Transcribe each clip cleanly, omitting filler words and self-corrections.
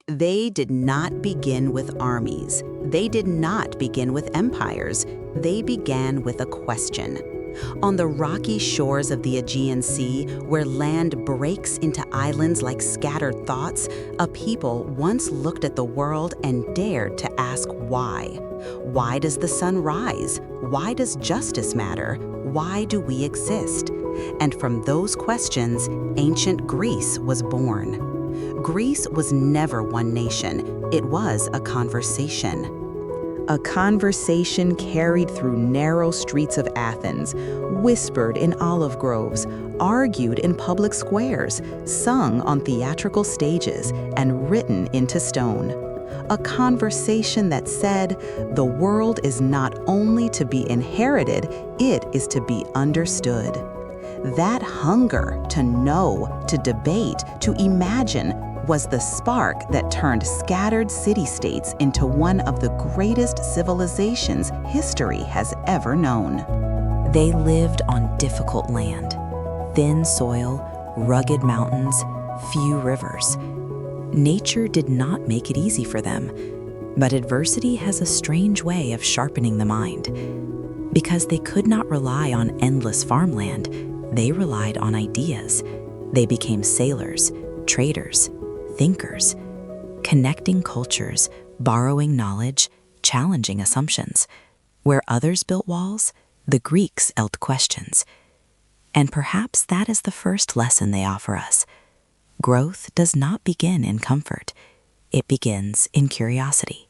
They did not begin with armies. They did not begin with empires. They began with a question. On the rocky shores of the Aegean Sea, where land breaks into islands like scattered thoughts, a people once looked at the world and dared to ask why. Why does the sun rise? Why does justice matter? Why do we exist? And from those questions, ancient Greece was born. Greece was never one nation. It was a conversation. A conversation carried through narrow streets of Athens, whispered in olive groves, argued in public squares, sung on theatrical stages, and written into stone. A conversation that said, the world is not only to be inherited, it is to be understood. That hunger to know, to debate, to imagine was the spark that turned scattered city-states into one of the greatest civilizations history has ever known. They lived on difficult land, thin soil, rugged mountains, few rivers. Nature did not make it easy for them, but adversity has a strange way of sharpening the mind. Because they could not rely on endless farmland, they relied on ideas. They became sailors, traders, thinkers, connecting cultures, borrowing knowledge, challenging assumptions. Where others built walls, the Greeks built questions. And perhaps that is the first lesson they offer us. Growth does not begin in comfort. It begins in curiosity.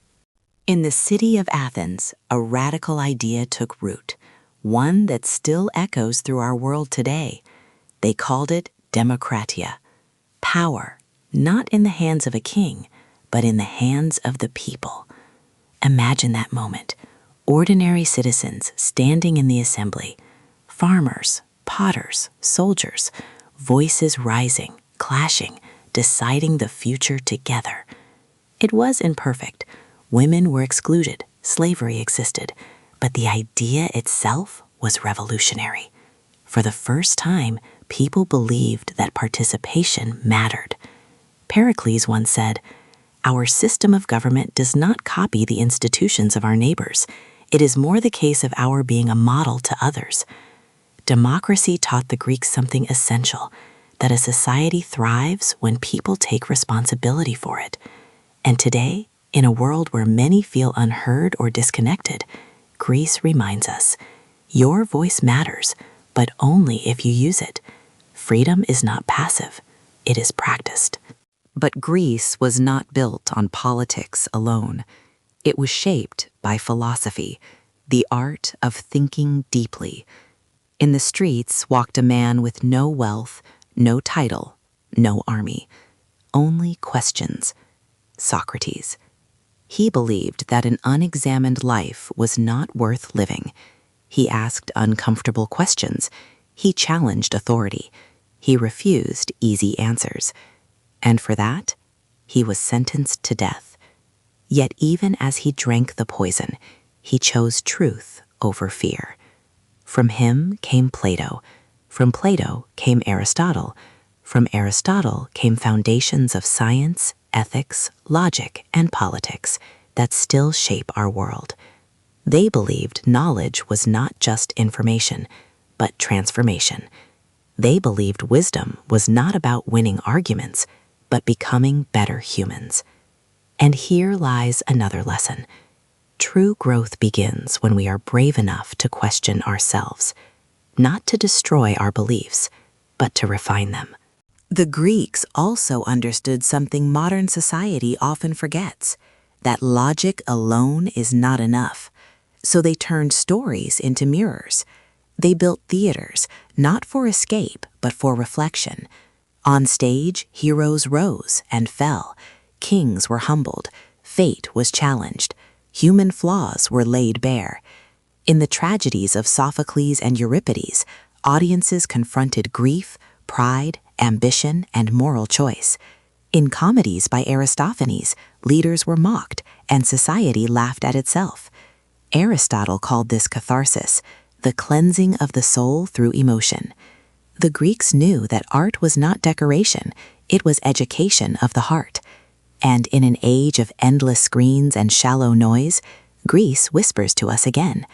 In the city of Athens, a radical idea took root, one that still echoes through our world today. They called it demokratia, power, not in the hands of a king, but in the hands of the people. Imagine that moment. Ordinary citizens standing in the assembly, farmers, potters, soldiers, voices rising, clashing, deciding the future together. It was imperfect. Women were excluded, slavery existed, but the idea itself was revolutionary. For the first time, people believed that participation mattered. Pericles once said, "Our system of government does not copy the institutions of our neighbors. It is more the case of our being a model to others." Democracy taught the Greeks something essential, that a society thrives when people take responsibility for it. And today, in a world where many feel unheard or disconnected, Greece reminds us, your voice matters, but only if you use it. Freedom is not passive, it is practiced. But Greece was not built on politics alone. It was shaped by philosophy, the art of thinking deeply. In the streets walked a man with no wealth, no title, no army, only questions. Socrates. He believed that an unexamined life was not worth living. He asked uncomfortable questions. He challenged authority. He refused easy answers. And for that, he was sentenced to death. Yet even as he drank the poison, he chose truth over fear. From him came Plato. From Plato came Aristotle. From Aristotle came foundations of science, ethics, logic, and politics that still shape our world. They believed knowledge was not just information, but transformation. They believed wisdom was not about winning arguments, but becoming better humans. And here lies another lesson. True growth begins when we are brave enough to question ourselves, not to destroy our beliefs, but to refine them. The Greeks also understood something modern society often forgets, that logic alone is not enough. So they turned stories into mirrors. They built theaters, not for escape, but for reflection. On stage, heroes rose and fell. Kings were humbled. Fate was challenged. Human flaws were laid bare. In the tragedies of Sophocles and Euripides, audiences confronted grief, pride, ambition, and moral choice. In comedies by Aristophanes, leaders were mocked, and society laughed at itself. Aristotle called this catharsis, the cleansing of the soul through emotion. The Greeks knew that art was not decoration, it was education of the heart. And in an age of endless screens and shallow noise, Greece whispers to us again.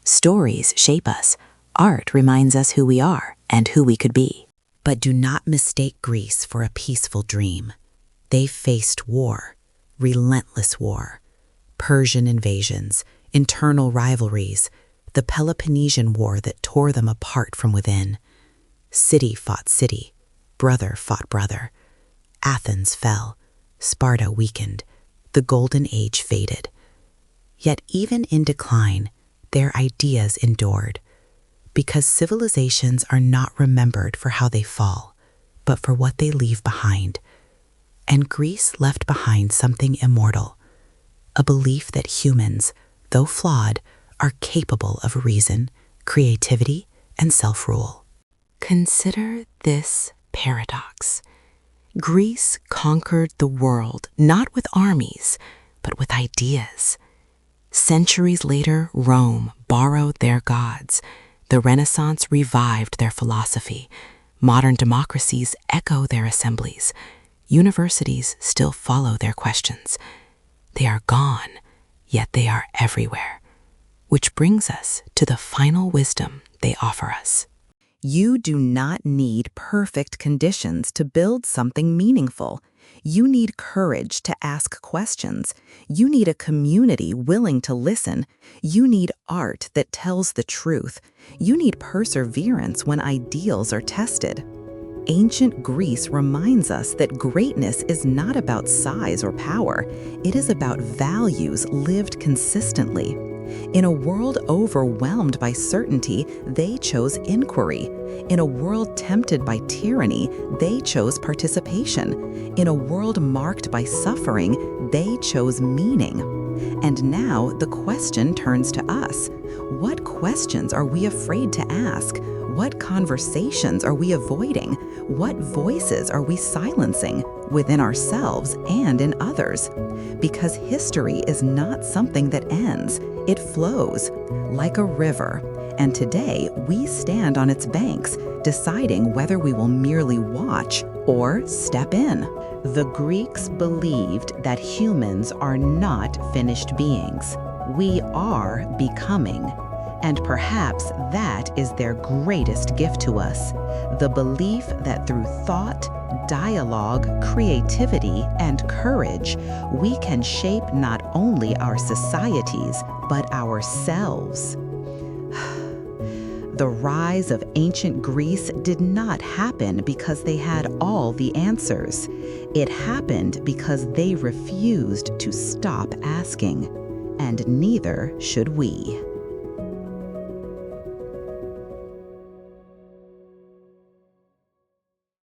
Stories shape us. Art reminds us who we are and who we could be. But do not mistake Greece for a peaceful dream. They faced war, relentless war, Persian invasions, internal rivalries, the Peloponnesian War that tore them apart from within. City fought city, brother fought brother. Athens fell, Sparta weakened, the Golden Age faded. Yet even in decline, their ideas endured, because civilizations are not remembered for how they fall, but for what they leave behind. And Greece left behind something immortal, a belief that humans, though flawed, are capable of reason, creativity, and self-rule. Consider this paradox. Greece conquered the world not with armies, but with ideas. Centuries later, Rome borrowed their gods. The Renaissance revived their philosophy. Modern democracies echo their assemblies. Universities still follow their questions. They are gone, yet they are everywhere. Which brings us to the final wisdom they offer us. You do not need perfect conditions to build something meaningful. You need courage to ask questions. You need a community willing to listen. You need art that tells the truth. You need perseverance when ideals are tested. Ancient Greece reminds us that greatness is not about size or power. It is about values lived consistently. In a world overwhelmed by certainty, they chose inquiry. In a world tempted by tyranny, they chose participation. In a world marked by suffering, they chose meaning. And now the question turns to us. What questions are we afraid to ask? What conversations are we avoiding? What voices are we silencing within ourselves and in others? Because history is not something that ends. It flows like a river. And today we stand on its banks, deciding whether we will merely watch or step in. The Greeks believed that humans are not finished beings. We are becoming. And perhaps that is their greatest gift to us, the belief that through thought, dialogue, creativity, and courage, we can shape not only our societies, but ourselves. The rise of ancient Greece did not happen because they had all the answers. It happened because they refused to stop asking. And neither should we.